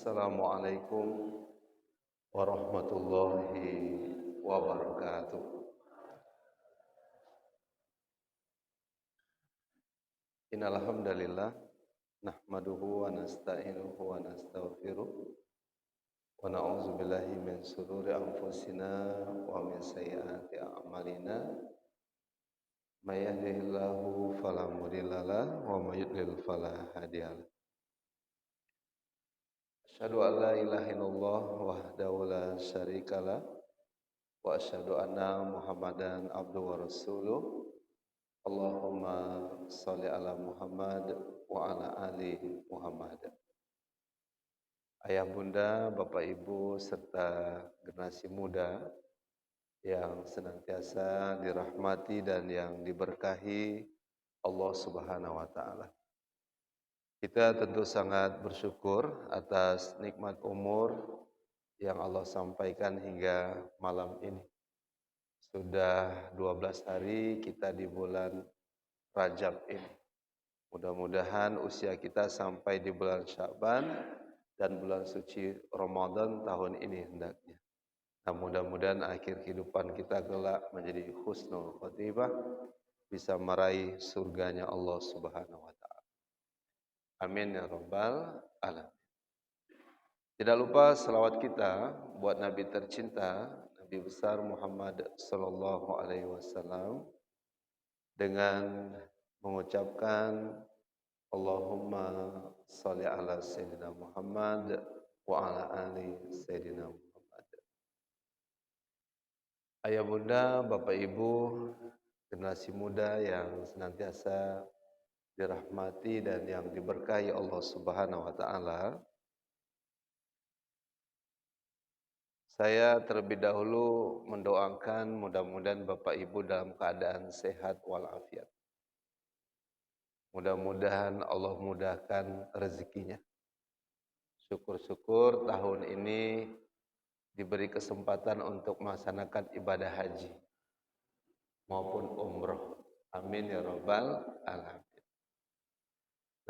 Assalamualaikum warahmatullahi wabarakatuh. Innal hamdalillah nahmaduhu wa nasta'inuhu wa nastaghfiruh wa na'udzu billahi min shururi anfusina wa min sayyiati a'malina. May yahdihillahu fala mudhillalah wa may yudlil fala hadiyalah. Asyhadu an la ilaha illallah wahdahu la syarikalah wa asyhadu anna Muhammadan abduhu wa rasuluh. Allahumma sholli ala Muhammad wa ala ali Muhammad. Ayah bunda, bapak ibu, serta generasi muda yang senantiasa dirahmati dan yang diberkahi Allah Subhanahu wa taala. Kita tentu sangat bersyukur atas nikmat umur yang Allah sampaikan hingga malam ini. Sudah 12 hari kita di bulan Rajab ini. Mudah-mudahan usia kita sampai di bulan Sya'ban dan bulan suci Ramadan tahun ini hendaknya. Nah, mudah-mudahan akhir kehidupan kita kelak menjadi husnul khotimah, bisa meraih surganya Allah Subhanahu wa taala. Amin ya rabbal alamin. Tidak lupa selawat kita buat Nabi tercinta, Nabi besar Muhammad sallallahu alaihi wasallam dengan mengucapkan Allahumma sholli ala sayyidina Muhammad wa ala ali sayyidina Muhammad. Ayah bunda, bapak ibu, generasi muda yang senantiasa dirahmati dan yang diberkahi Allah Subhanahu wa taala. Saya terlebih dahulu mendoakan mudah-mudahan Bapak Ibu dalam keadaan sehat walafiat. Mudah-mudahan Allah mudahkan rezekinya. Syukur-syukur tahun ini diberi kesempatan untuk melaksanakan ibadah haji maupun umroh. Amin ya rabbal alamin.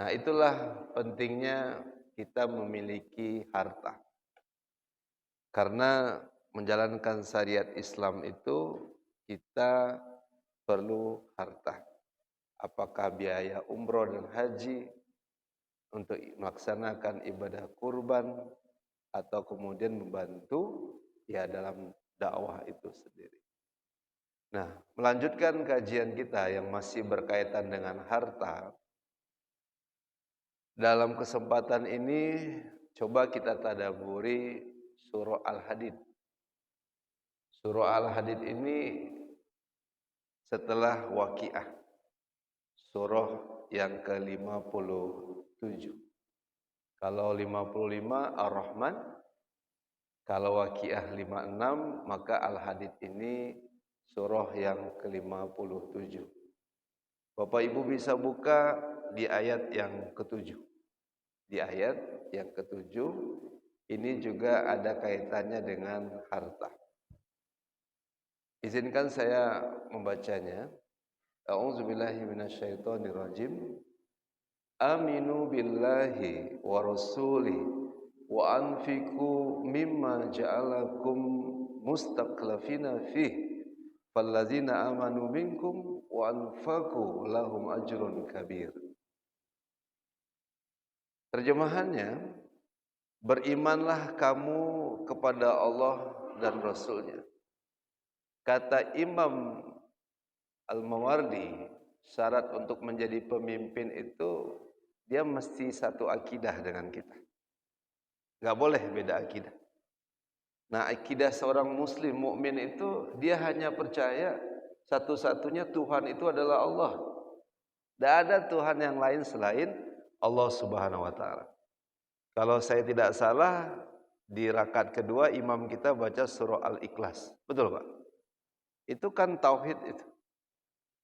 Nah, itulah pentingnya kita memiliki harta. Karena menjalankan syariat Islam itu kita perlu harta. Apakah biaya umroh dan haji untuk melaksanakan ibadah kurban atau kemudian membantu ya dalam dakwah itu sendiri. Nah, melanjutkan kajian kita yang masih berkaitan dengan harta. Dalam kesempatan ini coba kita tadabburi Surah Al-Hadid. Surah Al-Hadid ini setelah Waqiah. Surah yang ke-57. Kalau 55 Ar-Rahman, kalau Waqiah 56, maka Al-Hadid ini surah yang ke-57. Bapak Ibu bisa buka di ayat yang ke-7. Di ayat yang ke-7 ini juga ada kaitannya dengan harta. Izinkan saya membacanya. A'udzubillahi minasyaitonirrajim. Aminu billahi wa rasuli wa anfiqu mimma ja'alakum mustaqlafina fih fallazina amanu minkum wa anfaqu lahum ajrun kabir. Terjemahannya, berimanlah kamu kepada Allah dan Rasul-Nya. Kata Imam Al-Mawardi, syarat untuk menjadi pemimpin itu dia mesti satu akidah dengan kita. Gak boleh beda akidah. Nah, akidah seorang muslim mukmin itu dia hanya percaya satu-satunya Tuhan itu adalah Allah. Tidak ada Tuhan yang lain selain Allah Subhanahu wa taala. Kalau saya tidak salah, di rakaat kedua imam kita baca surah Al-Ikhlas. Betul, Pak? Itu kan tauhid itu.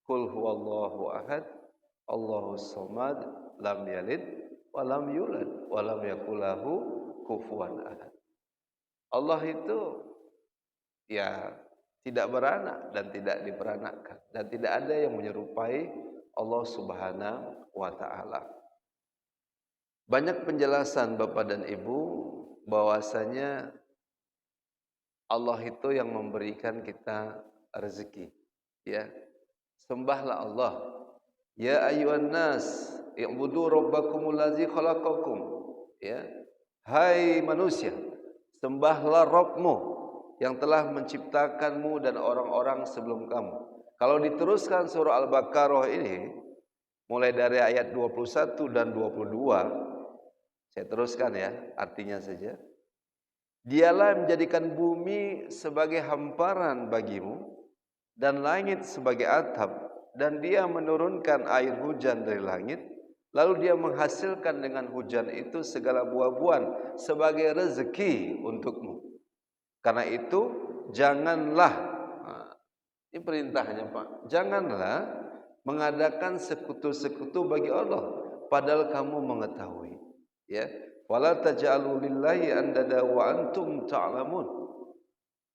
Qul huwallahu ahad, Allahus samad, lam yalid wa lam yulad wa lam yakul lahu kufuwan ahad. Allah itu ya tidak beranak dan tidak diperanakkan dan tidak ada yang menyerupai Allah Subhanahu wa taala. Banyak penjelasan Bapak dan Ibu bahwasanya Allah itu yang memberikan kita rezeki. Ya, sembahlah Allah. Ya ayyuhan nas, i'budu rabbakumul ladzi khalaqakum. Ya, hai manusia, sembahlah Rabbmu yang telah menciptakanmu dan orang-orang sebelum kamu. Kalau diteruskan surah Al-Baqarah ini, mulai dari ayat 21 dan 22, saya teruskan ya, artinya saja. Dialah yang menjadikan bumi sebagai hamparan bagimu dan langit sebagai atap, dan dia menurunkan air hujan dari langit, lalu dia menghasilkan dengan hujan itu segala buah-buahan sebagai rezeki untukmu. Karena itu janganlah, ini perintahnya Pak, janganlah mengadakan sekutu-sekutu bagi Allah padahal kamu mengetahui. Ya, wala taj'alu lillahi andada wa antum ta'lamun.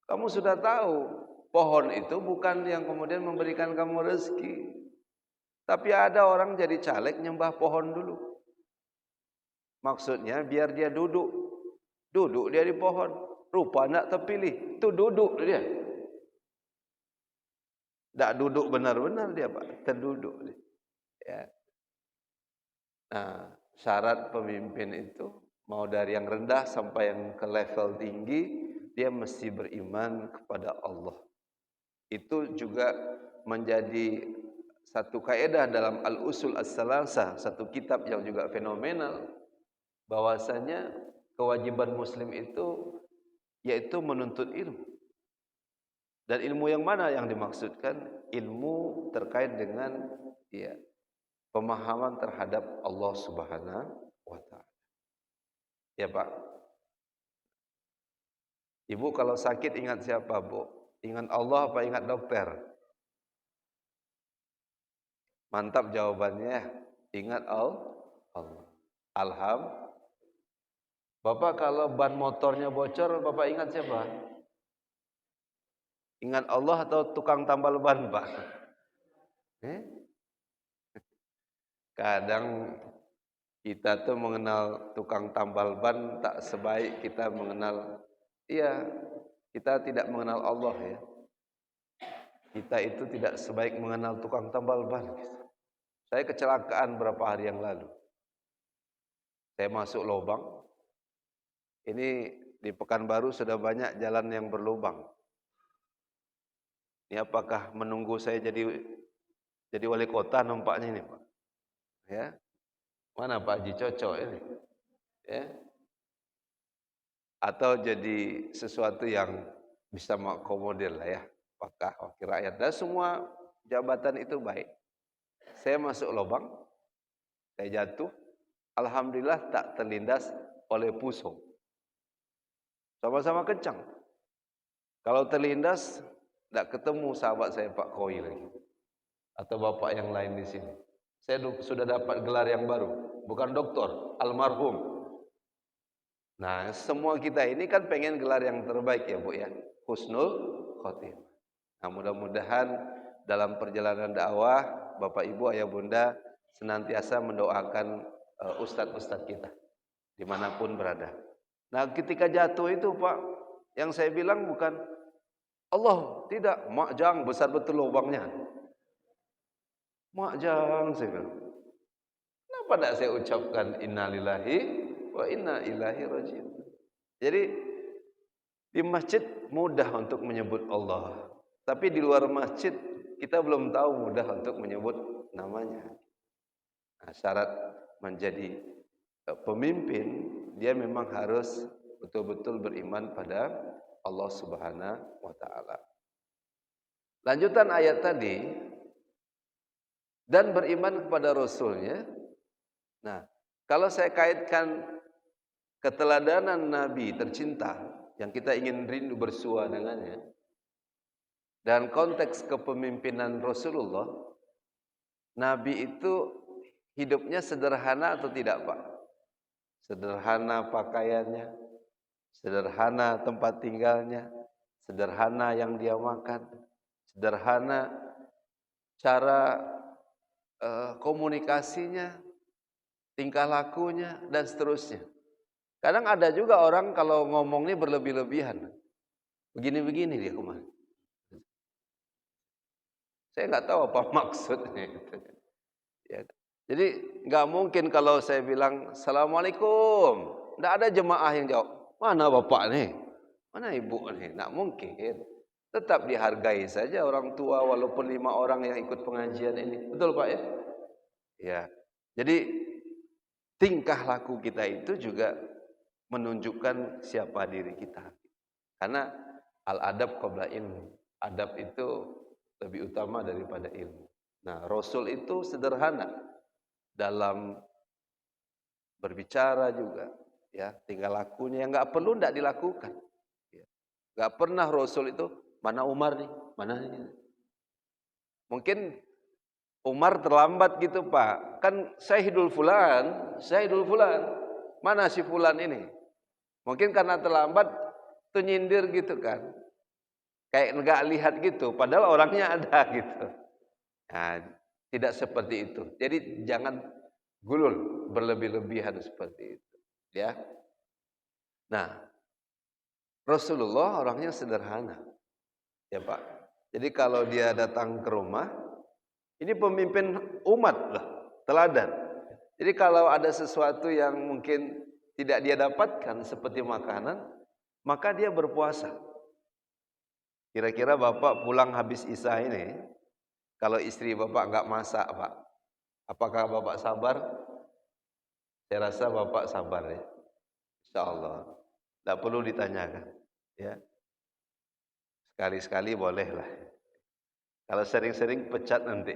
Kamu sudah tahu pohon itu bukan yang kemudian memberikan kamu rezeki. Tapi ada orang jadi caleg nyembah pohon dulu. Maksudnya biar dia duduk. Duduk dia di pohon. Rupa nak terpilih. Itu duduk dia. Tak duduk benar-benar dia Pak. Terduduk dia. Ya. Nah, syarat pemimpin itu mau dari yang rendah sampai yang ke level tinggi, dia mesti beriman kepada Allah. Itu juga menjadi satu kaidah dalam Al-Usul As-Salasah, satu kitab yang juga fenomenal, bahwasanya kewajiban muslim itu yaitu menuntut ilmu. Dan ilmu yang mana yang dimaksudkan? Ilmu terkait dengan ya, pemahaman terhadap Allah Subhanahu wa taala. Ya Pak. Ibu kalau sakit ingat siapa, Bu? Ingat Allah apa ingat dokter? Mantap jawabannya. Ingat Allah. Alhamdulillah. Bapak kalau ban motornya bocor, Bapak ingat siapa? Ingat Allah atau tukang tambal ban, Pak? Kadang kita tuh mengenal tukang tambal ban tak sebaik kita mengenal, iya, kita tidak mengenal Allah ya. Kita itu tidak sebaik mengenal tukang tambal ban. Saya kecelakaan berapa hari yang lalu. Saya masuk lubang. Ini di Pekanbaru sudah banyak jalan yang berlubang. Ini apakah menunggu saya jadi wali kota nampaknya ini, Pak? Ya. Mana Pak Haji cocok ini? Ya. Atau jadi sesuatu yang bisa mengakomodir lah ya. Apakah wakil rakyat dan semua jabatan itu baik. Saya masuk lubang, saya jatuh. Alhamdulillah tak terlindas oleh puso. Sama-sama kencang. Kalau terlindas, tak ketemu sahabat saya Pak Koi lagi. Atau bapak yang lain di sini. Saya sudah dapat gelar yang baru. Bukan doktor, almarhum. Nah, semua kita ini kan pengen gelar yang terbaik ya Bu ya. Husnul khotimah. Nah, mudah-mudahan dalam perjalanan dakwah, Bapak Ibu, Ayah Bunda senantiasa mendoakan ustadz-ustadz kita dimanapun berada. Nah, ketika jatuh itu Pak, yang saya bilang bukan Allah, tidak, makjang, besar betul lubangnya. Makjang saya bilang. Kenapa tidak saya ucapkan innalillahi wa inna ilaihi raji'un. Jadi di masjid mudah untuk menyebut Allah, tapi di luar masjid kita belum tahu mudah untuk menyebut namanya. Nah, syarat menjadi pemimpin, dia memang harus betul-betul beriman pada Allah Subhanahu wa taala. Lanjutan ayat tadi, dan beriman kepada Rasulnya. Nah, kalau saya kaitkan keteladanan Nabi tercinta yang kita ingin rindu bersua dengannya, dan konteks kepemimpinan Rasulullah, Nabi itu hidupnya sederhana atau tidak Pak? Sederhana pakaiannya, sederhana tempat tinggalnya, sederhana yang dia makan, sederhana cara komunikasinya, tingkah lakunya, dan seterusnya. Kadang ada juga orang kalau ngomong ini berlebih-lebihan. Begini-begini dia kemarin. Saya nggak tahu apa maksudnya. Ya. Jadi nggak mungkin kalau saya bilang Assalamualaikum, nggak ada jemaah yang jawab, mana bapak nih, mana ibu nih, nggak mungkin. Tetap dihargai saja orang tua walaupun 5 orang yang ikut pengajian ini, betul Pak ya? Ya. Jadi tingkah laku kita itu juga menunjukkan siapa diri kita. Karena al-adab qabla ilmu. Adab itu lebih utama daripada ilmu. Nah, Rasul itu sederhana dalam berbicara juga, ya, tinggal lakunya yang nggak perlu nggak dilakukan. Ya. Nggak pernah Rasul itu mana Umar nih, mana ini. Mungkin Umar terlambat gitu Pak, kan Syahidul Fulan, mana si Fulan ini? Mungkin karena terlambat tuh nyindir gitu kan, kayak nggak lihat gitu, padahal orangnya ada gitu. Nah, tidak seperti itu. Jadi jangan gulul berlebih-lebihan seperti itu, ya. Nah, Rasulullah orangnya sederhana, ya Pak. Jadi kalau dia datang ke rumah, ini pemimpin umat lah, teladan. Jadi kalau ada sesuatu yang mungkin tidak dia dapatkan seperti makanan, maka dia berpuasa. Kira-kira Bapak pulang habis Isya ini, kalau istri Bapak nggak masak Pak, apakah Bapak sabar? Saya rasa Bapak sabar ya. Insya Allah. Tidak perlu ditanyakan. Ya. Sekali-sekali bolehlah. Kalau sering-sering pecat nanti.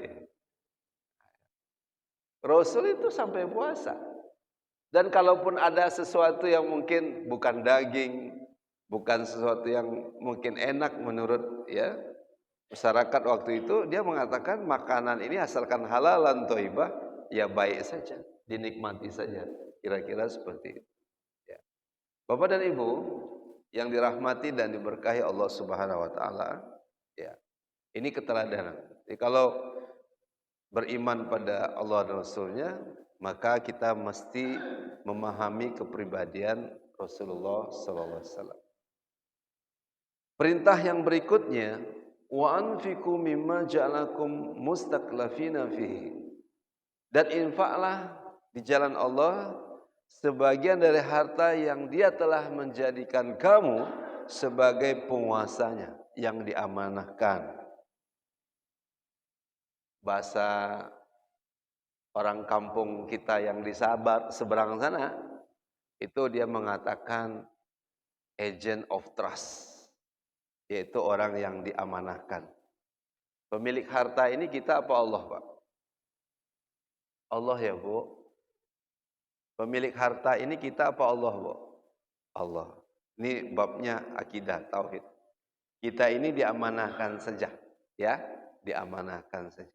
Rasul itu sampai puasa. Dan kalaupun ada sesuatu yang mungkin bukan daging, bukan sesuatu yang mungkin enak menurut ya masyarakat waktu itu, dia mengatakan makanan ini asalkan halalan thayyibah, ya baik saja, dinikmati saja. Kira-kira seperti itu. Ya. Bapak dan Ibu yang dirahmati dan diberkahi Allah Subhanahu wa taala, ya. Ini keteladanan. Jadi kalau beriman pada Allah dan Rasulnya, maka kita mesti memahami kepribadian Rasulullah sallallahu alaihi wasallam. Perintah yang berikutnya, wa anfiqu mimma ja'alakum mustaqlafina fihi. Dan infaklah di jalan Allah sebagian dari harta yang Dia telah menjadikan kamu sebagai penguasanya yang diamanahkan. Bahasa orang kampung kita yang di seberang sana, itu dia mengatakan agent of trust, yaitu orang yang diamanahkan. Pemilik harta ini kita apa Allah Pak? Allah ya Bu. Pemilik harta ini kita apa Allah Bu? Allah. Ini babnya akidah, tauhid. Kita ini diamanahkan saja, ya, diamanahkan saja.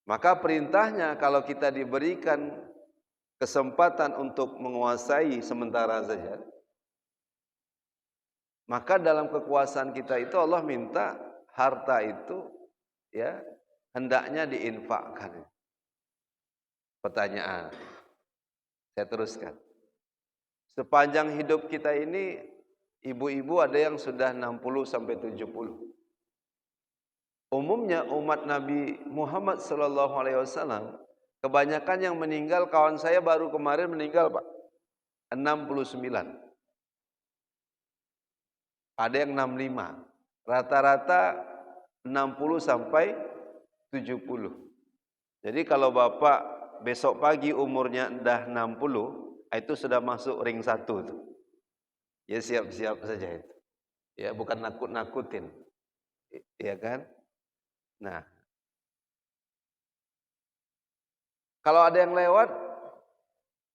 Maka perintahnya kalau kita diberikan kesempatan untuk menguasai sementara saja, maka dalam kekuasaan kita itu Allah minta harta itu ya hendaknya diinfakkan. Pertanyaan, saya teruskan. Sepanjang hidup kita ini, ibu-ibu ada yang sudah 60 sampai 70. Umumnya umat Nabi Muhammad SAW, kebanyakan yang meninggal, kawan saya baru kemarin meninggal Pak, 69. Ada yang 65. Rata-rata 60 sampai 70. Jadi kalau Bapak besok pagi umurnya dah 60, itu sudah masuk ring 1 tuh. Ya siap-siap saja itu. Ya bukan nakut-nakutin. Iya kan? Nah, kalau ada yang lewat,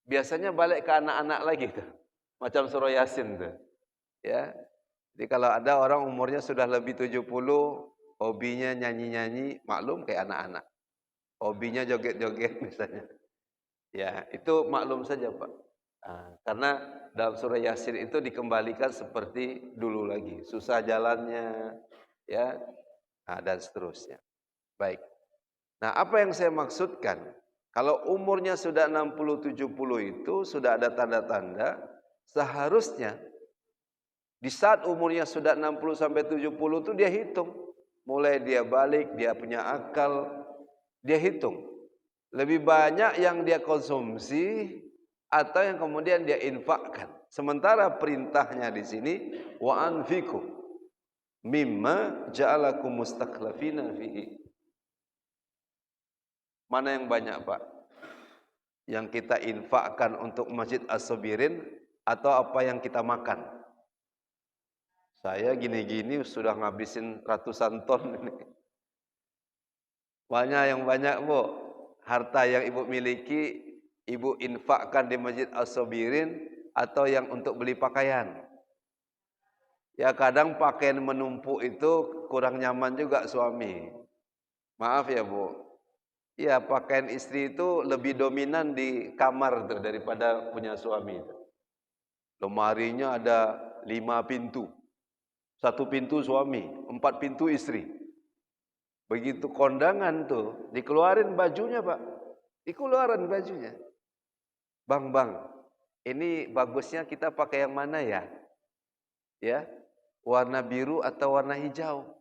biasanya balik ke anak-anak lagi tuh. Macam surah Yasin tuh. Ya. Jadi kalau ada orang umurnya sudah lebih 70, hobinya nyanyi-nyanyi, maklum kayak anak-anak. Hobinya joget-joget misalnya. Ya, itu maklum saja Pak. Nah, karena dalam surah Yasin itu dikembalikan seperti dulu lagi. Susah jalannya, ya, nah, dan seterusnya. Baik. Nah, apa yang saya maksudkan? Kalau umurnya sudah 60-70 itu sudah ada tanda-tanda Seharusnya di saat umurnya sudah 60 sampai 70 itu dia hitung. Mulai dia balik, dia punya akal, dia hitung. Lebih banyak yang dia konsumsi atau yang kemudian dia infakkan. Sementara perintahnya di sini wa anfiqu mimma ja'alakum mustakhlafina fihi. Mana yang banyak, Pak? Yang kita infakkan untuk Masjid As-Sabirin atau apa yang kita makan? Saya gini-gini sudah ngabisin ratusan ton ini. Banyak yang banyak, Bu. Harta yang Ibu miliki, Ibu infakkan di Masjid As-Sabirin atau yang untuk beli pakaian. Ya kadang pakaian menumpuk itu kurang nyaman juga suami. Maaf ya, Bu. Ya, pakaian istri itu lebih dominan di kamar tuh daripada punya suami. Lemarinya ada 5 pintu. 1 pintu suami, 4 pintu istri. Begitu kondangan tuh, dikeluarin bajunya, Pak. Dikeluarin bajunya. Bang, ini bagusnya kita pakai yang mana ya? Ya, warna biru atau warna hijau?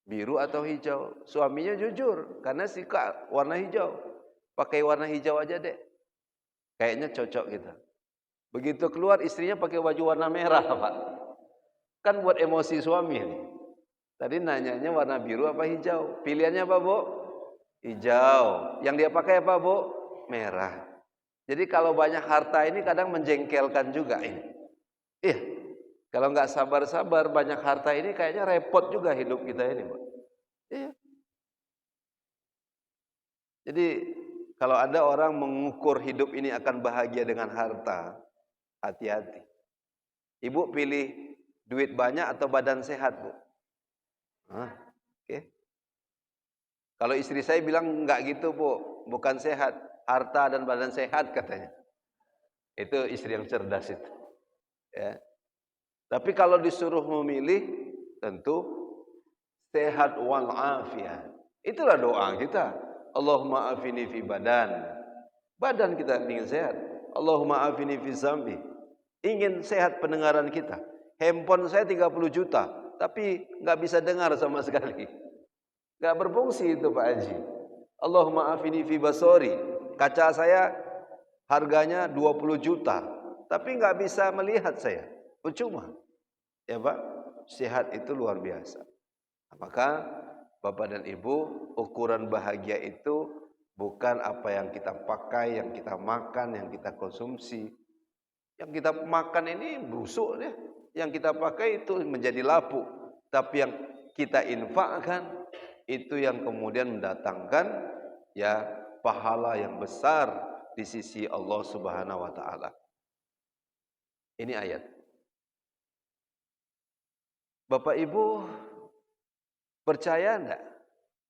Biru atau hijau? Suaminya jujur, karena suka warna hijau. Pakai warna hijau aja deh. Kayaknya cocok gitu. Begitu keluar istrinya pakai baju warna merah, Pak. Kan buat emosi suami nih. Tadi nanyanya warna biru apa hijau? Pilihannya apa, Bu? Hijau. Yang dia pakai apa, Bu? Merah. Jadi kalau banyak harta ini kadang menjengkelkan juga ini. Iya. Kalau nggak sabar-sabar banyak harta ini kayaknya repot juga hidup kita ini, Bu. Iya. Jadi kalau ada orang mengukur hidup ini akan bahagia dengan harta, hati-hati. Ibu pilih duit banyak atau badan sehat, Bu? Oke. Kalau istri saya bilang enggak gitu, Bu. Bukan sehat, harta dan badan sehat katanya. Itu istri yang cerdas itu. Ya. Tapi kalau disuruh memilih, tentu sehat wal afiat. Itulah doa kita. Allahumma afini fi badan. Badan kita ingin sehat. Allahumma afini fi zambi. Ingin sehat pendengaran kita. Handphone saya 30 juta, tapi nggak bisa dengar sama sekali. Nggak berfungsi itu, Pak Haji. Allahumma afini fi basori. Kaca saya harganya 20 juta, tapi nggak bisa melihat saya. Percuma. Ya, Pak, sehat itu luar biasa. Maka Bapak dan Ibu, ukuran bahagia itu bukan apa yang kita pakai, yang kita makan, yang kita konsumsi. Yang kita makan ini busuk ya. Yang kita pakai itu menjadi lapuk. Tapi yang kita infakkan itu yang kemudian mendatangkan ya pahala yang besar di sisi Allah Subhanahu wa taala. Ini ayat. Bapak Ibu percaya enggak?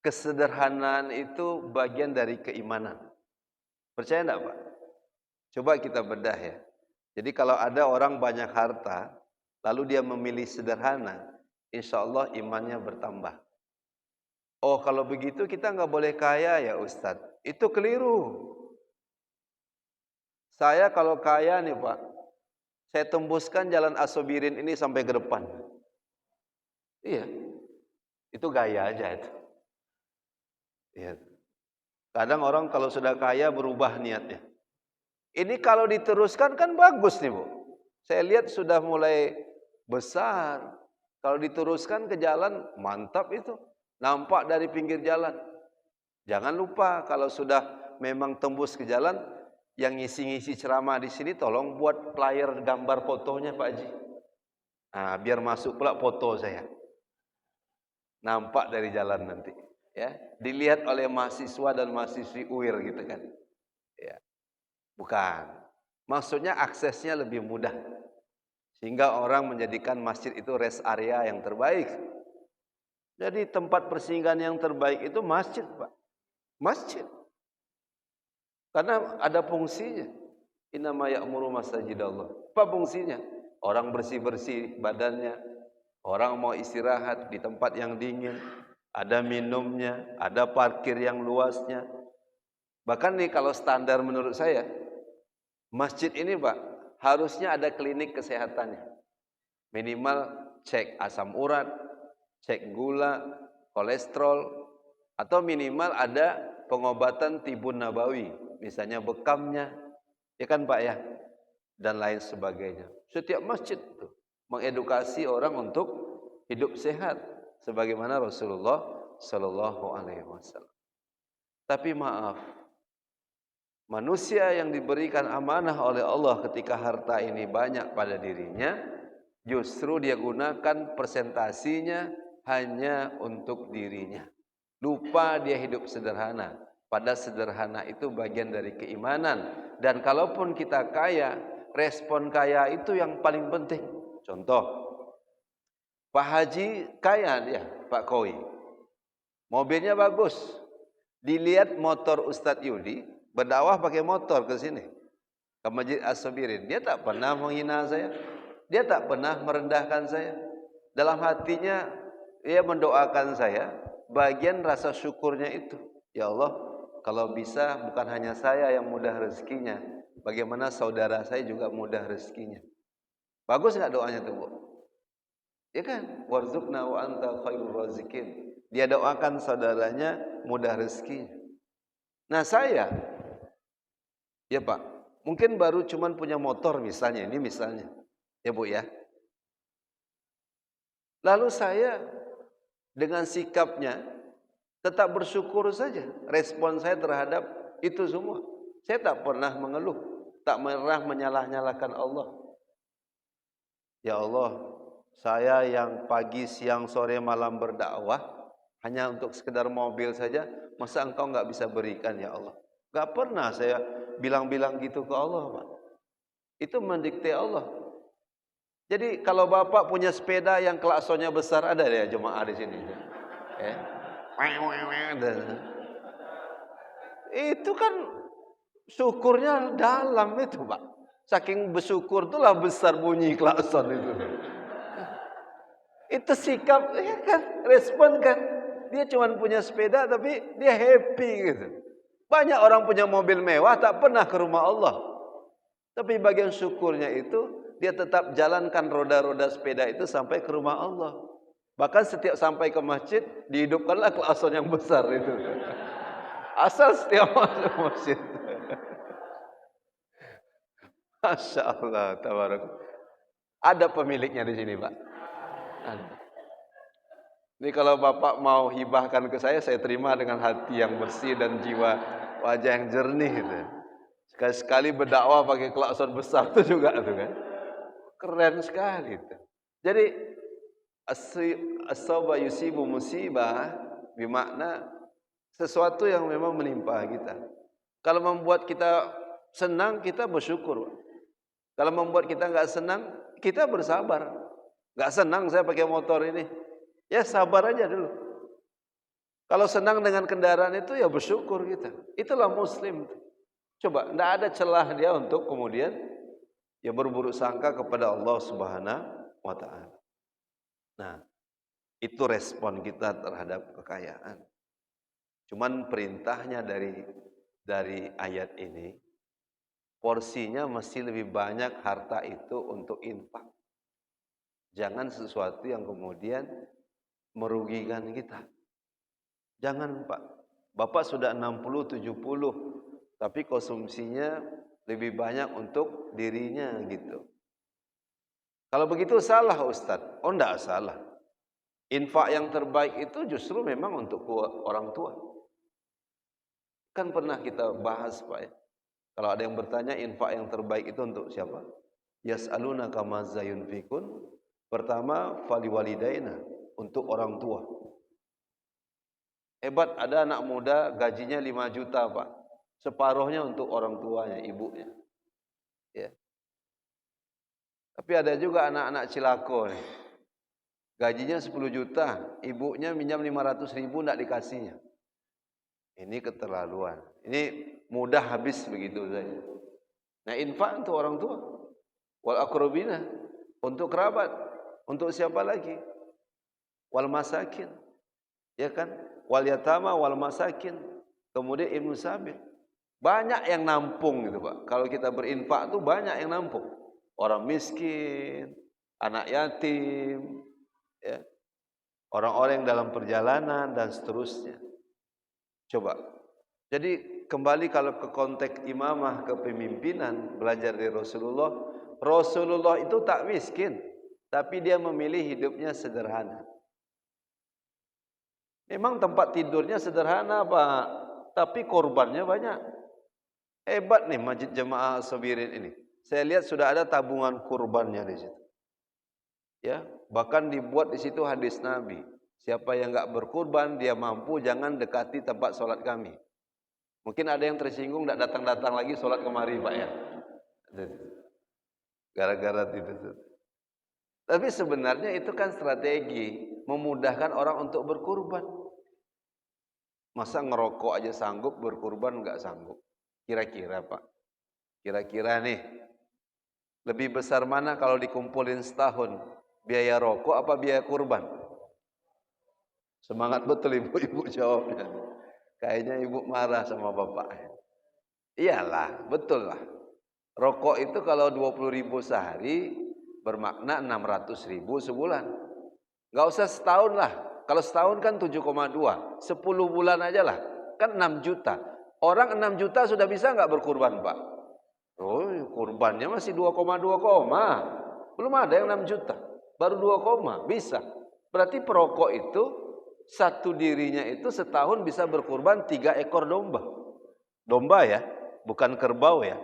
Kesederhanaan itu bagian dari keimanan. Percaya enggak, Pak? Coba kita bedah ya. Jadi kalau ada orang banyak harta, lalu dia memilih sederhana, insya Allah imannya bertambah. Oh kalau begitu kita nggak boleh kaya ya Ustadz. Itu keliru. Saya kalau kaya nih Pak, saya tembuskan jalan As-Sabirin ini sampai ke depan. Iya, itu gaya aja itu. Iya. Kadang orang kalau sudah kaya berubah niatnya. Ini kalau diteruskan kan bagus nih Bu. Saya lihat sudah mulai besar. Kalau diteruskan ke jalan mantap itu. Nampak dari pinggir jalan. Jangan lupa kalau sudah memang tembus ke jalan, yang ngisi-ngisi ceramah di sini tolong buat flyer gambar fotonya Pak Haji. Nah, biar masuk pula foto saya. Nampak dari jalan nanti. Ya, dilihat oleh mahasiswa dan mahasiswi UIR gitu kan. Ya. Bukan. Maksudnya aksesnya lebih mudah. Sehingga orang menjadikan masjid itu rest area yang terbaik. Jadi tempat persinggahan yang terbaik itu masjid, Pak. Masjid. Karena ada fungsinya. Innama ya'muru masajidallah. Apa fungsinya? Orang bersih-bersih badannya. Orang mau istirahat di tempat yang dingin. Ada minumnya. Ada parkir yang luasnya. Bahkan nih kalau standar menurut saya, masjid ini Pak, harusnya ada klinik kesehatannya. Minimal cek asam urat, cek gula, kolesterol, atau minimal ada pengobatan tibun nabawi, misalnya bekamnya, ya kan Pak ya, dan lain sebagainya. Setiap masjid tuh mengedukasi orang untuk hidup sehat, sebagaimana Rasulullah Shallallahu Alaihi Wasallam. Tapi maaf, manusia yang diberikan amanah oleh Allah ketika harta ini banyak pada dirinya, justru dia gunakan presentasinya hanya untuk dirinya. Lupa dia hidup sederhana. Pada sederhana itu bagian dari keimanan. Dan kalaupun kita kaya, respon kaya itu yang paling penting. Contoh, Pak Haji kaya dia, Pak Koi. Mobilnya bagus. Dilihat motor Ustadz Yudi, berdakwah pakai motor ke sini, ke Masjid As-Sabirin. Dia tak pernah menghina saya. Dia tak pernah merendahkan saya. Dalam hatinya, dia mendoakan saya. Bagian rasa syukurnya itu, ya Allah, kalau bisa bukan hanya saya yang mudah rezekinya, bagaimana saudara saya juga mudah rezekinya. Bagus nggak doanya tuh, Bu? Ya kan? Warzuqna wa anta khairur razikin. Dia doakan saudaranya mudah rezekinya. Nah saya, ya Pak, mungkin baru cuman punya motor misalnya, ini misalnya, ya Bu ya. Lalu saya dengan sikapnya tetap bersyukur saja. Respon saya terhadap itu semua, saya tak pernah mengeluh, tak pernah menyalah-nyalahkan Allah. Ya Allah, saya yang pagi, siang, sore, malam berdakwah hanya untuk sekedar mobil saja, masa engkau nggak bisa berikan ya Allah? Nggak pernah saya bilang-bilang gitu ke Allah, Pak. Itu mendikte Allah. Jadi kalau Bapak punya sepeda yang klaksonnya besar, ada ya jemaah di sini. Itu kan syukurnya dalam itu, Pak. Saking bersyukur itulah besar bunyi klakson itu. Itu sikap, ya kan, respon kan. Dia cuma punya sepeda tapi dia happy gitu. Banyak orang punya mobil mewah tak pernah ke rumah Allah. Tapi bagian syukurnya itu dia tetap jalankan roda-roda sepeda itu sampai ke rumah Allah. Bahkan setiap sampai ke masjid dihidupkanlah klakson yang besar itu. Asal setiap masuk masjid. Masya Allah, tabarak. Ada pemiliknya di sini, Pak. Ada. Ini kalau Bapak mau hibahkan ke saya terima dengan hati yang bersih dan jiwa wajah yang jernih itu. Sekali-sekali berdakwah pakai klakson besar itu juga tuh kan. Keren sekali itu. Jadi as-saba yusibu musibah bermakna sesuatu yang memang menimpa kita. Kalau membuat kita senang, kita bersyukur. Kalau membuat kita enggak senang, kita bersabar. Enggak senang saya pakai motor ini, ya sabar aja dulu. Kalau senang dengan kendaraan itu ya bersyukur kita. Itulah muslim. Coba, enggak ada celah dia untuk kemudian ya berburuk sangka kepada Allah Subhanahu wa taala. Nah, itu respon kita terhadap kekayaan. Cuman perintahnya dari ayat ini, porsinya mesti lebih banyak harta itu untuk infak. Jangan sesuatu yang kemudian merugikan kita. Jangan Pak, Bapak sudah 60, 70, tapi konsumsinya lebih banyak untuk dirinya gitu. Kalau begitu salah Ustadz. Oh enggak salah. Infak yang terbaik itu justru memang untuk orang tua. Kan pernah kita bahas Pak ya. Kalau ada yang bertanya infak yang terbaik itu untuk siapa? Yas'alunaka mazza yunfikun. Pertama fali walidaina, untuk orang tua. Hebat, ada anak muda gajinya 5 juta Pak. Separuhnya untuk orang tuanya, ibunya. Ya. Tapi ada juga anak-anak cilako nih. Gajinya 10 juta, ibunya minjam 500 ribu tidak dikasihnya. Ini keterlaluan. Ini mudah habis begitu saja. Nah, infak untuk orang tua. Wal aqrabina, untuk kerabat. Untuk siapa lagi? Wal masakin. Ya kan? Wal yatama wal masakin. Kemudian ibnu sabil. Banyak yang nampung gitu Pak. Kalau kita berinfak tuh banyak yang nampung. orang miskin, anak yatim, ya, orang-orang yang dalam perjalanan dan seterusnya. Coba. Jadi kembali kalau ke konteks imamah kepemimpinan, belajar dari Rasulullah, Rasulullah itu tak miskin, tapi dia memilih hidupnya sederhana. Memang tempat tidurnya sederhana, Pak, tapi korbannya banyak. Hebat nih Masjid Jamaah Sabirin ini. Saya lihat sudah ada tabungan kurbannya di situ. Ya, bahkan dibuat di situ hadis Nabi. Siapa yang enggak berkurban, dia mampu, jangan dekati tempat sholat kami. Mungkin ada yang tersinggung, enggak datang-datang lagi sholat kemari, Pak ya. Gara-gara itu. Tapi sebenarnya itu kan strategi memudahkan orang untuk berkurban. Masa ngerokok aja sanggup, berkurban enggak sanggup? Kira-kira, Pak. Kira-kira nih, lebih besar mana kalau dikumpulin setahun? Biaya rokok apa biaya kurban? Semangat betul ibu-ibu jawabnya. Kayaknya ibu marah sama bapak. Iyalah, betul lah. Rokok itu kalau 20.000 sehari bermakna 600.000 sebulan. Enggak usah setahun lah. Kalau setahun kan 7,2. 10 bulan aja lah. Kan 6 juta. Orang 6 juta sudah bisa enggak berkurban, Pak? Oh, kurbannya masih 2,2 koma. Belum ada yang 6 juta. Baru 2 koma. Bisa. Berarti perokok itu satu dirinya itu setahun bisa berkurban 3 ekor domba. Domba ya, bukan kerbau ya,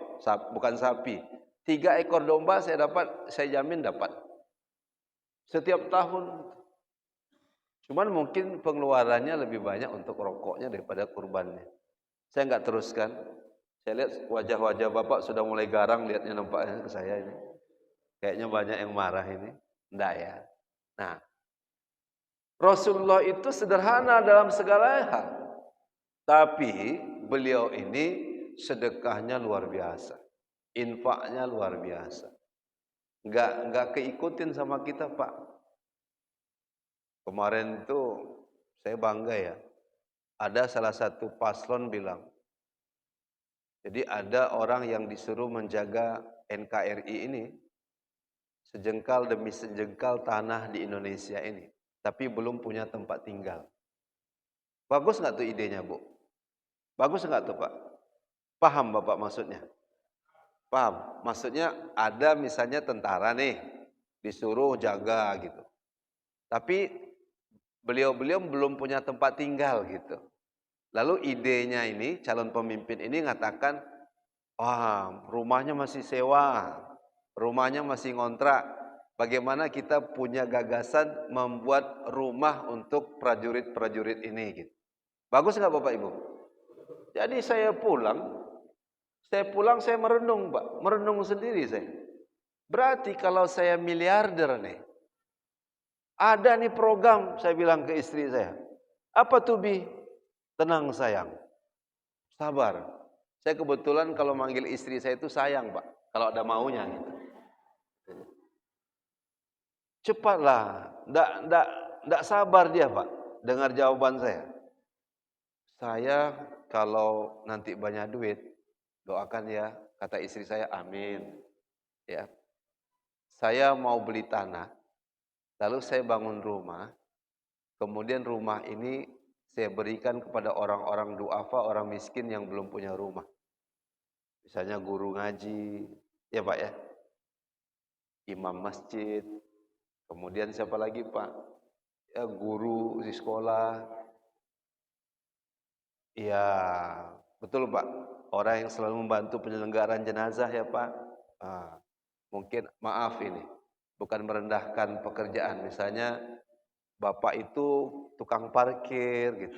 bukan sapi. 3 ekor domba saya dapat, saya jamin dapat. Setiap tahun. Cuman mungkin pengeluarannya lebih banyak untuk rokoknya daripada kurbannya. Saya enggak teruskan. Saya lihat wajah-wajah bapak sudah mulai garang lihatnya nampaknya ke saya ini. Kayaknya banyak yang marah ini. Enggak ya. Nah, Rasulullah itu sederhana dalam segala hal. Tapi beliau ini sedekahnya luar biasa. Infaknya luar biasa. Enggak keikutin sama kita, Pak. Kemarin itu saya bangga ya. Ada salah satu paslon bilang, jadi ada orang yang disuruh menjaga NKRI ini sejengkal demi sejengkal tanah di Indonesia ini, tapi belum punya tempat tinggal. Bagus enggak tuh idenya, Bu? Bagus enggak tuh, Pak? Paham Bapak maksudnya? Paham? Maksudnya ada misalnya tentara nih, disuruh jaga gitu. Tapi beliau-beliau belum punya tempat tinggal gitu. Lalu idenya ini, calon pemimpin ini mengatakan, wah rumahnya masih sewa, rumahnya masih ngontrak. Bagaimana kita punya gagasan membuat rumah untuk prajurit-prajurit ini gitu. Bagus enggak Bapak Ibu? Jadi saya pulang saya merenung Pak, merenung sendiri saya. Berarti kalau saya miliarder nih, ada nih program, saya bilang ke istri saya. Apa tuh Bi? Tenang sayang, sabar. Saya kebetulan kalau manggil istri saya itu sayang Pak, kalau ada maunya gitu. Cepatlah, enggak sabar dia Pak, dengar jawaban saya. Saya kalau nanti banyak duit, doakan ya, kata istri saya, amin. Ya, saya mau beli tanah, lalu saya bangun rumah, kemudian rumah ini saya berikan kepada orang-orang duafa, orang miskin yang belum punya rumah. Misalnya guru ngaji, ya Pak ya, imam masjid, kemudian siapa lagi Pak? Ya guru di sekolah. Ya, betul Pak. Orang yang selalu membantu penyelenggaraan jenazah ya Pak. Mungkin maaf ini, bukan merendahkan pekerjaan. Misalnya bapak itu tukang parkir gitu.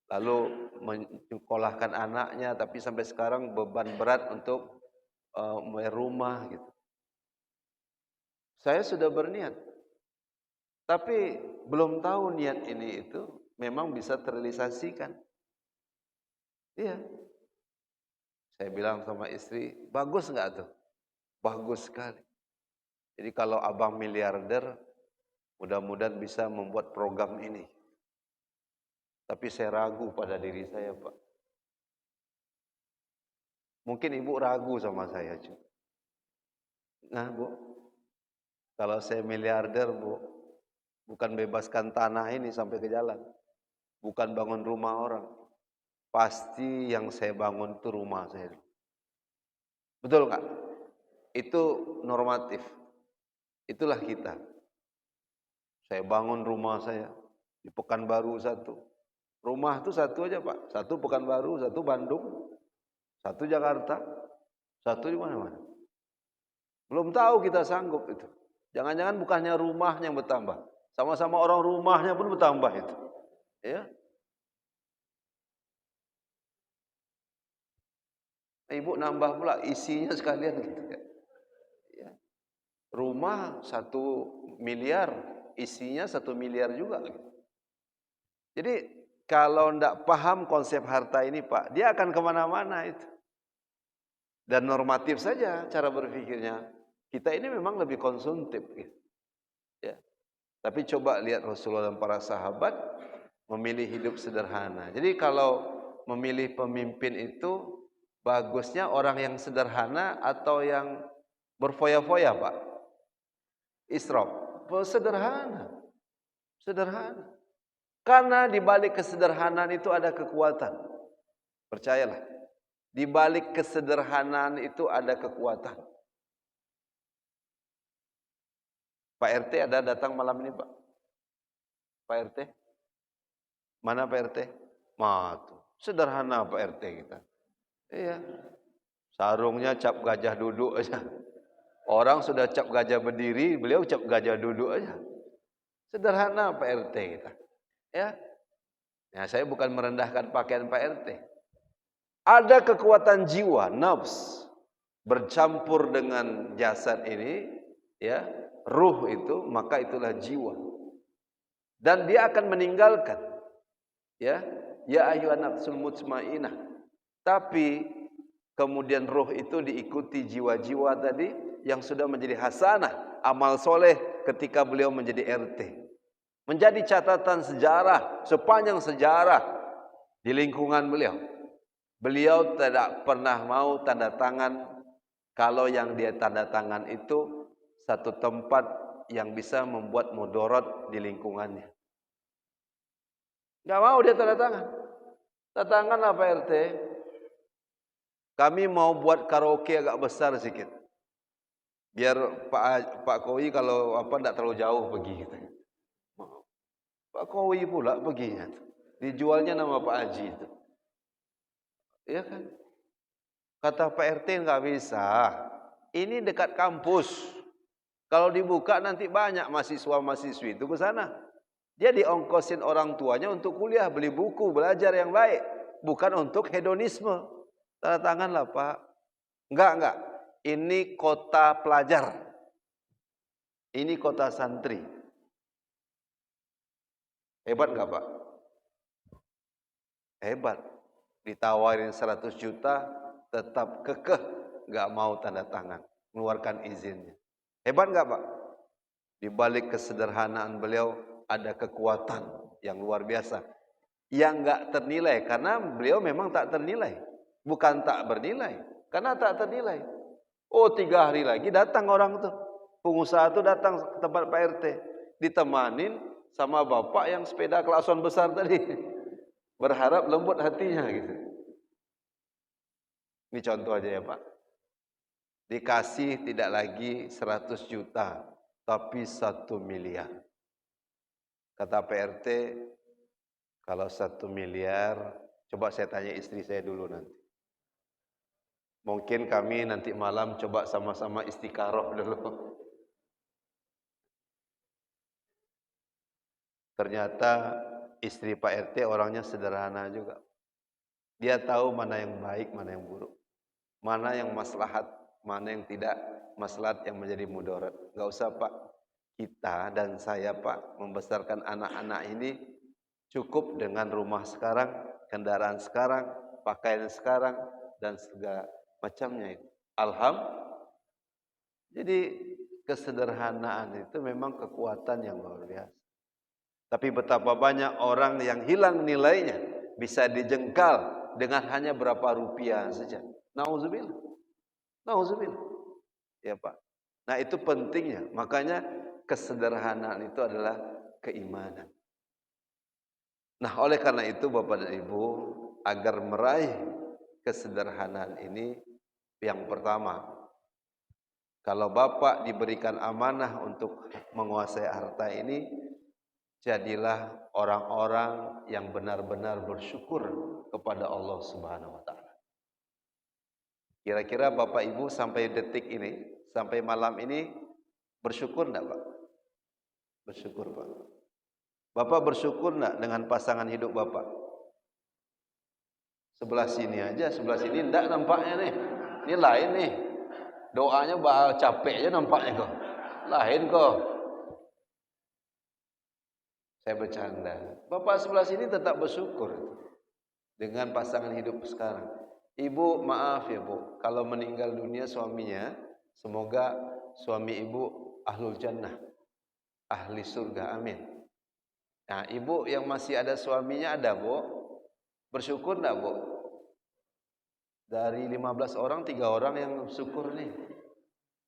Lalu menyekolahkan anaknya, tapi sampai sekarang beban berat untuk membayar rumah gitu. Saya sudah berniat, tapi belum tahu niat ini itu memang bisa terrealisasikan. Iya. Saya bilang sama istri, bagus enggak tuh? Bagus sekali. Jadi kalau abang miliarder, mudah-mudahan bisa membuat program ini. Tapi saya ragu pada diri saya, Pak. Mungkin ibu ragu sama saya juga. Nah Bu, kalau saya miliarder Bu, bukan bebaskan tanah ini sampai ke jalan, bukan bangun rumah orang, pasti yang saya bangun itu rumah saya. Betul nggak? Itu normatif. Itulah kita. Saya bangun rumah saya di Pekanbaru satu. Rumah itu satu aja Pak. Satu Pekanbaru, satu Bandung, satu Jakarta, satu di mana-mana. Belum tahu kita sanggup itu. Jangan-jangan bukannya rumahnya yang bertambah, sama-sama orang rumahnya pun bertambah itu. Ya, Ibu nambah pula isinya sekalian gitu ya. Ya. Rumah 1 miliar, isinya 1 miliar juga. Gitu. Jadi kalau ndak paham konsep harta ini Pak, dia akan kemana-mana itu. Dan normatif saja cara berpikirnya. Kita ini memang lebih konsumtif. Gitu. Ya. Tapi coba lihat Rasulullah dan para sahabat memilih hidup sederhana. Jadi kalau memilih pemimpin itu bagusnya orang yang sederhana atau yang berfoya-foya Pak? Israf. Sederhana. Sederhana. Karena di balik kesederhanaan itu ada kekuatan. Percayalah. Di balik kesederhanaan itu ada kekuatan. Pak RT ada datang malam ini Pak? Pak RT? Mana Pak RT? Tuh. Sederhana Pak RT kita. Iya. Sarungnya cap gajah duduk aja. Orang sudah cap gajah berdiri, beliau cap gajah duduk aja. Sederhana Pak RT kita. Ya. Ya, saya bukan merendahkan pakaian Pak RT. Ada kekuatan jiwa, nafs bercampur dengan jasad ini, ya, ruh itu, maka itulah jiwa. Dan dia akan meninggalkan, ya ayyuhan nafsul mutmainnah. Tapi kemudian ruh itu diikuti jiwa-jiwa tadi yang sudah menjadi hasanah, amal soleh ketika beliau menjadi RT. Menjadi catatan sejarah, sepanjang sejarah di lingkungan beliau. Beliau tidak pernah mau tanda tangan kalau yang dia tanda tangan itu satu tempat yang bisa membuat mudarat di lingkungannya. Enggak mau dia tanda tangan. Tanda tangan apa RT? Kami mau buat karaoke agak besar sedikit. Biar Pak Kowi kalau apa enggak terlalu jauh pergi gitu. Pak Kowi pula perginya. Dijualnya nama Pak Haji itu. Iya kan? Kata Pak RT enggak bisa. Ini dekat kampus. Kalau dibuka nanti banyak mahasiswa-mahasiswi itu ke sana. Dia diongkosin orang tuanya untuk kuliah, beli buku, belajar yang baik. Bukan untuk hedonisme. Tanda tangan lah Pak. Enggak. Ini kota pelajar. Ini kota santri. Hebat enggak Pak? Hebat. Ditawarin 100 juta, tetap kekeh. Enggak mau tanda tangan. Mengeluarkan izinnya. Hebat enggak Pak? Di balik kesederhanaan beliau ada kekuatan yang luar biasa. Yang enggak ternilai. Karena beliau memang tak ternilai. Bukan tak bernilai. Karena tak ternilai. 3 hari lagi datang orang tuh. Pengusaha tuh datang ke tempat Pak RT. Ditemanin sama bapak yang sepeda klakson besar tadi. Berharap lembut hatinya gitu. Ini contoh aja ya Pak. Dikasih tidak lagi 100 juta. Tapi 1 miliar. Kata Pak RT, kalau 1 miliar, coba saya tanya istri saya dulu nanti. Mungkin kami nanti malam coba sama-sama istikharah dulu. Ternyata istri Pak RT orangnya sederhana juga. Dia tahu mana yang baik, mana yang buruk. Mana yang maslahat, mana yang tidak maslahat yang menjadi mudarat. Enggak usah Pak, kita dan saya Pak membesarkan anak-anak ini cukup dengan rumah sekarang, kendaraan sekarang, pakaian sekarang, dan segala macamnya itu. Jadi kesederhanaan itu memang kekuatan yang luar biasa. Tapi betapa banyak orang yang hilang nilainya, bisa dijengkal dengan hanya berapa rupiah saja. Nauzubillah. Ya Pak. Nah, itu pentingnya. Makanya kesederhanaan itu adalah keimanan. Nah, oleh karena itu Bapak dan Ibu, agar meraih kesederhanaan ini, yang pertama, kalau Bapak diberikan amanah untuk menguasai harta ini, jadilah orang-orang yang benar-benar bersyukur kepada Allah Subhanahu wa taala. Kira-kira Bapak Ibu sampai detik ini, sampai malam ini bersyukur enggak, Pak? Bersyukur, Pak. Bapak bersyukur enggak dengan pasangan hidup Bapak? Sebelah sini aja, sebelah sini enggak nampaknya nih. Ini lain nih. Doanya capek aja nampaknya kok. Lain kok. Saya bercanda. Bapak sebelah sini tetap bersyukur dengan pasangan hidup sekarang. Ibu, maaf ya Bu, kalau meninggal dunia suaminya, semoga suami Ibu ahlul jannah, ahli surga, amin. Nah, Ibu yang masih ada suaminya ada Bu, bersyukur enggak Bu? Dari 15 orang, 3 orang yang syukur nih.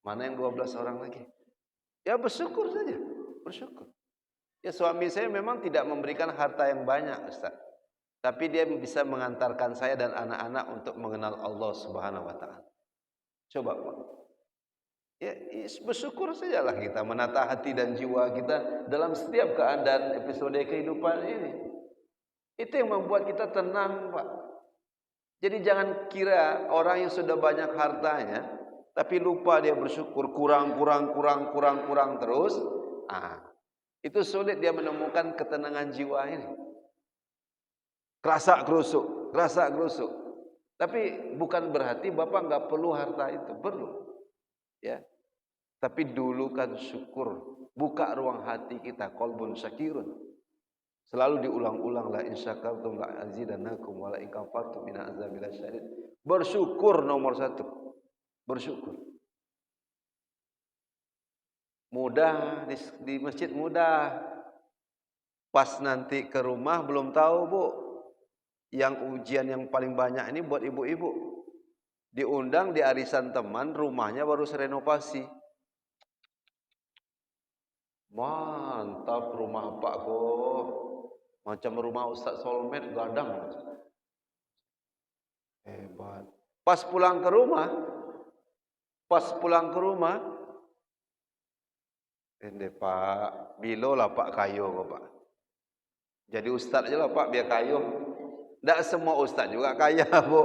Mana yang 12 orang lagi? Ya bersyukur saja, bersyukur. Ya suami saya memang tidak memberikan harta yang banyak, Ustaz. Tapi dia bisa mengantarkan saya dan anak-anak untuk mengenal Allah Subhanahu wa taala. Coba Pak. Ya, bersyukur sajalah kita menata hati dan jiwa kita dalam setiap keadaan episode kehidupan ini. Itu yang membuat kita tenang, Pak. Jadi jangan kira orang yang sudah banyak hartanya tapi lupa dia bersyukur, kurang terus. Itu sulit dia menemukan ketenangan jiwa ini. Kerasa gerusuk. Tapi bukan berarti Bapak enggak perlu harta itu, perlu. Ya. Tapi dulu kan syukur, buka ruang hati kita, qalbun syakirun. Selalu diulang-ulang, la in syakartum la azidannakum wa la in kafartum min azabil syadid. Bersyukur nomor 1. Bersyukur. Mudah di masjid mudah. Pas nanti ke rumah belum tahu, Bu. Yang ujian yang paling banyak ini buat ibu-ibu. Diundang di arisan teman, rumahnya baru renovasi. Mantap rumah Pak kok. Macam rumah Ustaz Solmed gadang. Hebat. Pas pulang ke rumah, ini Pak, bilo lah Pak kayu kok Pak. Jadi Ustaz aja lah Pak biar kayu. Tidak semua Ustaz juga kaya Bu.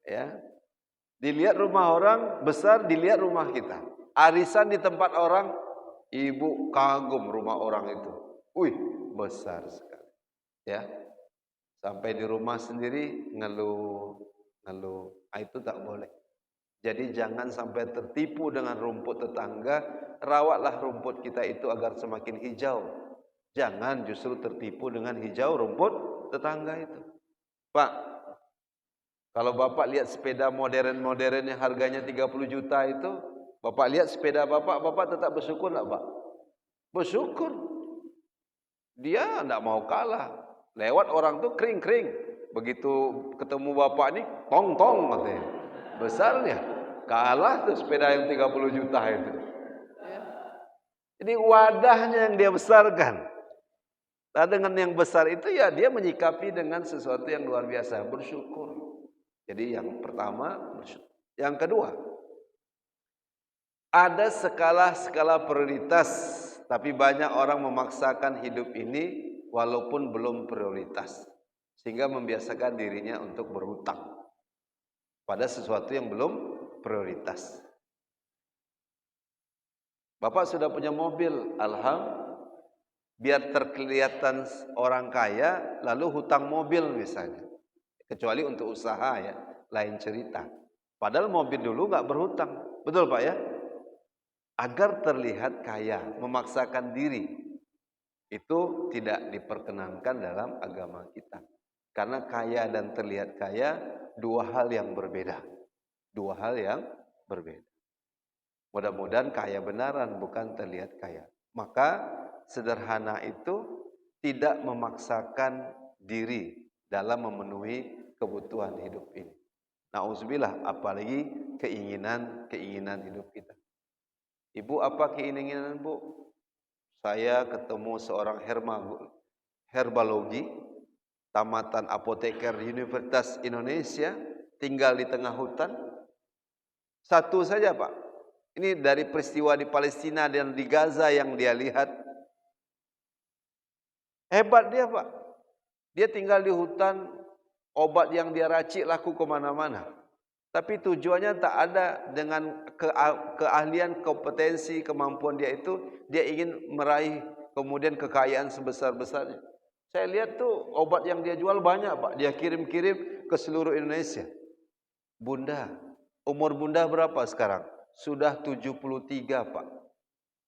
Ya. Dilihat rumah orang besar, dilihat rumah kita. Arisan di tempat orang, ibu kagum rumah orang itu. Wih, besar sekali. Ya. Sampai di rumah sendiri ngeluh. Itu tak boleh. Jadi jangan sampai tertipu dengan rumput tetangga. Rawatlah rumput kita itu agar semakin hijau. Jangan justru tertipu dengan hijau rumput tetangga itu. Pak, kalau Bapak lihat sepeda modern-modern yang harganya 30 juta itu, Bapak lihat sepeda Bapak tetap bersyukur enggak, Pak? Bersyukur. Dia enggak mau kalah. Lewat orang tuh kering-kering. Begitu ketemu Bapak ini, tong-tong katanya. Besarnya. Kalah tuh sepeda yang 30 juta itu. Jadi wadahnya yang dia besarkan. Nah, dengan yang besar itu ya dia menyikapi dengan sesuatu yang luar biasa, bersyukur. Jadi yang pertama bersyukur. Yang kedua, ada skala prioritas, tapi banyak orang memaksakan hidup ini walaupun belum prioritas, sehingga membiasakan dirinya untuk berhutang pada sesuatu yang belum prioritas. Bapak sudah punya mobil, alhamdulillah. Biar terkelihatan orang kaya, lalu hutang mobil misalnya. Kecuali untuk usaha ya, lain cerita. Padahal mobil dulu nggak berhutang, betul Pak ya? Agar terlihat kaya, memaksakan diri, itu tidak diperkenankan dalam agama kita. Karena kaya dan terlihat kaya, dua hal yang berbeda. Mudah-mudahan kaya benaran, bukan terlihat kaya. Maka sederhana itu tidak memaksakan diri dalam memenuhi kebutuhan hidup ini. Nauzubillah, apalagi keinginan hidup kita. Ibu apa keinginan Bu? Saya ketemu seorang herbalogi, tamatan apoteker Universitas Indonesia, tinggal di tengah hutan. Satu saja Pak. Ini dari peristiwa di Palestina dan di Gaza yang dia lihat. Hebat dia Pak. Dia tinggal di hutan, obat yang dia racik laku kemana-mana. Tapi tujuannya tak ada dengan keahlian, kompetensi, kemampuan dia itu. Dia ingin meraih kemudian kekayaan sebesar-besarnya. Saya lihat tuh obat yang dia jual banyak Pak. Dia kirim-kirim ke seluruh Indonesia. Bunda, umur Bunda berapa sekarang? Sudah 73 Pak.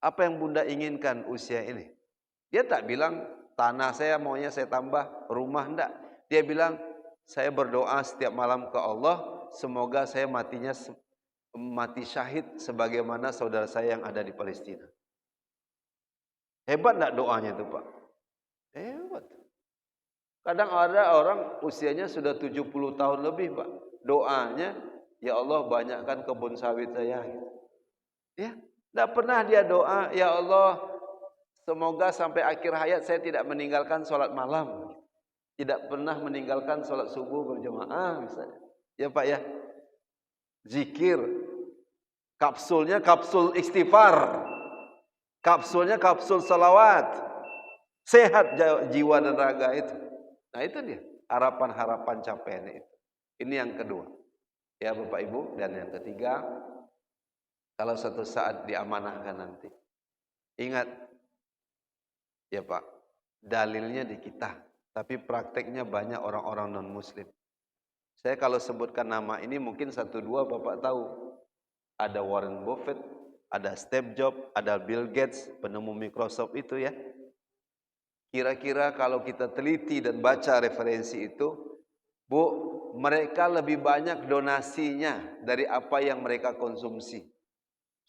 Apa yang Bunda inginkan usia ini? Dia tak bilang tanah saya maunya saya tambah, rumah enggak. Dia bilang saya berdoa setiap malam ke Allah, semoga saya mati syahid sebagaimana saudara saya yang ada di Palestina. Hebat enggak doanya itu Pak? Hebat. Kadang ada orang usianya sudah 70 tahun lebih Pak. Doanya, ya Allah banyakkan kebun sawit saya. Ya, tidak pernah dia doa, ya Allah semoga sampai akhir hayat saya tidak meninggalkan sholat malam. Tidak pernah meninggalkan sholat subuh berjamaah misalnya. Ya Pak ya. Zikir. Kapsulnya kapsul istighfar. Kapsulnya kapsul salawat. Sehat jiwa dan raga itu. Nah itu dia. Harapan-harapan capaian itu. Ini yang kedua. Ya Bapak Ibu. Dan yang ketiga. Kalau suatu saat diamanahkan nanti. Ingat. Ya Pak. Dalilnya di kita. Tapi prakteknya banyak orang-orang non-muslim. Saya kalau sebutkan nama ini mungkin 1-2 Bapak tahu. Ada Warren Buffett, ada Steve Jobs, ada Bill Gates, penemu Microsoft itu ya. Kira-kira kalau kita teliti dan baca referensi itu, Bu, mereka lebih banyak donasinya dari apa yang mereka konsumsi.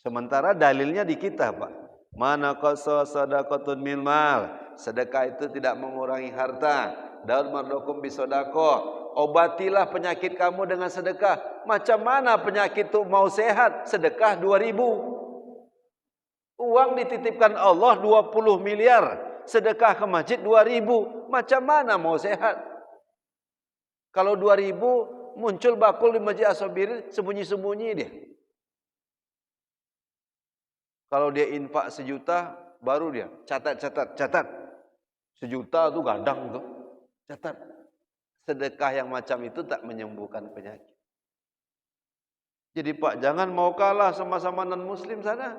Sementara dalilnya di kita Pak. Mana qasa sadaqatun min mal. Sedekah itu tidak mengurangi harta. Daun mardokum bisodakoh. Obatilah penyakit kamu dengan sedekah. Macam mana penyakit itu mau sehat? Sedekah 2.000. Uang dititipkan Allah 20 miliar. Sedekah ke masjid 2.000. Macam mana mau sehat? Kalau 2.000 muncul bakul di Masjid As-Sabirin, sembunyi-sembunyi dia. Kalau dia infak 1 juta, baru dia catat. 1 juta tuh gadang tuh. Catat. Sedekah yang macam itu tak menyembuhkan penyakit. Jadi Pak, jangan mau kalah sama-sama non-muslim sana.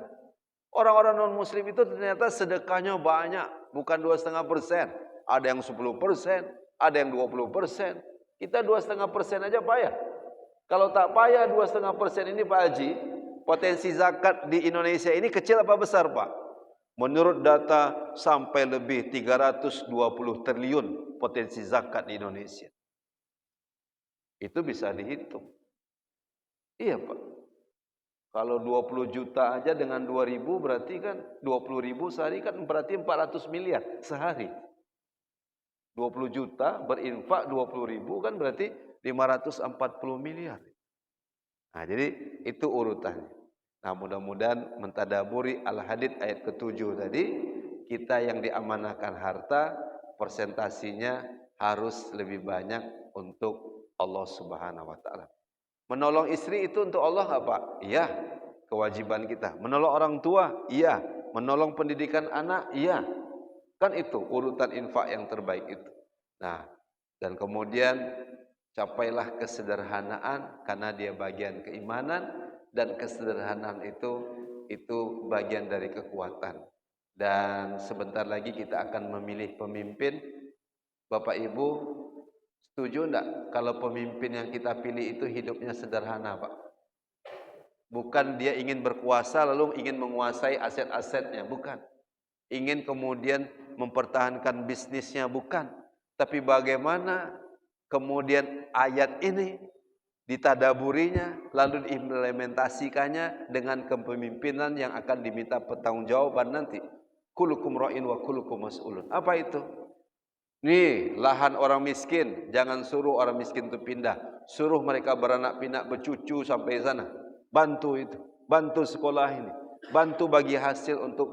Orang-orang non-muslim itu ternyata sedekahnya banyak. Bukan 2,5%. Ada yang 10%. Ada yang 20%. Kita 2,5% aja payah. Kalau tak payah 2,5% ini Pak Haji, potensi zakat di Indonesia ini kecil apa besar Pak? Menurut data sampai lebih 320 triliun potensi zakat di Indonesia. Itu bisa dihitung. Iya Pak. Kalau 20 juta aja dengan 2.000 berarti kan 20.000 sehari kan berarti 400 miliar sehari. 20 juta berinfak 20.000 kan berarti 540 miliar. Nah jadi itu urutannya. Nah mudah-mudahan mentadaburi Al-Hadid ayat ke-7 tadi, kita yang diamanahkan harta, persentasinya harus lebih banyak untuk Allah Subhanahu wa taala. Menolong istri itu untuk Allah enggak Pak? Iya, kewajiban kita. Menolong orang tua? Iya. Menolong pendidikan anak? Iya. Kan itu urutan infak yang terbaik itu. Nah, dan kemudian capailah kesederhanaan karena dia bagian keimanan. Dan kesederhanaan itu bagian dari kekuatan. Dan sebentar lagi kita akan memilih pemimpin. Bapak Ibu setuju enggak kalau pemimpin yang kita pilih itu hidupnya sederhana Pak? Bukan dia ingin berkuasa lalu ingin menguasai aset-asetnya, bukan. Ingin kemudian mempertahankan bisnisnya, bukan. Tapi bagaimana kemudian ayat ini ditadaburinya, lalu diimplementasikannya dengan kepemimpinan yang akan diminta pertanggungjawaban nanti. Kullukum ra'in wa kullukum mas'ulun. Apa itu? Nih, lahan orang miskin, jangan suruh orang miskin itu pindah. Suruh mereka beranak pinak bercucu sampai sana. Bantu itu, bantu sekolah ini. bantu bagi hasil untuk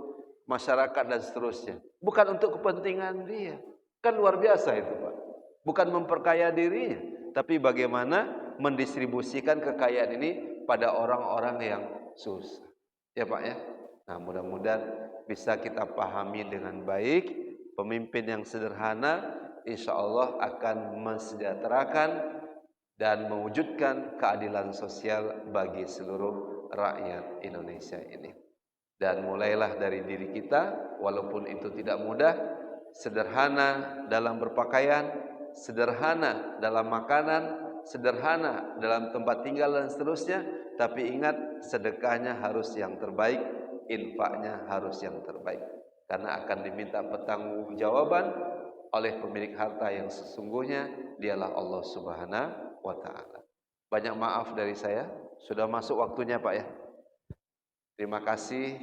masyarakat dan seterusnya. Bukan untuk kepentingan dia. Kan luar biasa itu, Pak. Bukan memperkaya dirinya, tapi bagaimana mendistribusikan kekayaan ini pada orang-orang yang susah. Ya, Pak ya. Nah, mudah-mudahan bisa kita pahami dengan baik. Pemimpin yang sederhana insya Allah akan mensejahterakan dan mewujudkan keadilan sosial bagi seluruh rakyat Indonesia ini. Dan mulailah dari diri kita, walaupun itu tidak mudah, sederhana dalam berpakaian, sederhana dalam makanan, sederhana dalam tempat tinggal dan seterusnya, tapi ingat sedekahnya harus yang terbaik, infaknya harus yang terbaik. Karena akan diminta pertanggungjawaban oleh pemilik harta yang sesungguhnya dialah Allah Subhanahu wa taala. Banyak maaf dari saya, sudah masuk waktunya Pak ya. Terima kasih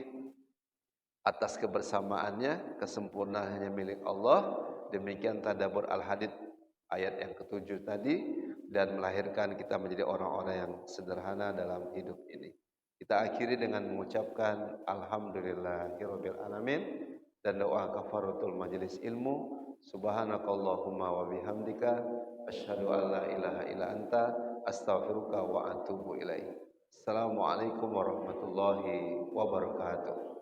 atas kebersamaannya, kesempurnaannya milik Allah. Demikian tadabbur Al-Hadid ayat yang ketujuh tadi, dan melahirkan kita menjadi orang-orang yang sederhana dalam hidup ini. Kita akhiri dengan mengucapkan alhamdulillahirabbil alamin dan doa kafaratul majelis ilmu. Subhanakallahumma wa bihamdika asyhadu an la ilaha illa anta astaghfiruka wa atubu ilaik. Assalamualaikum warahmatullahi wabarakatuh.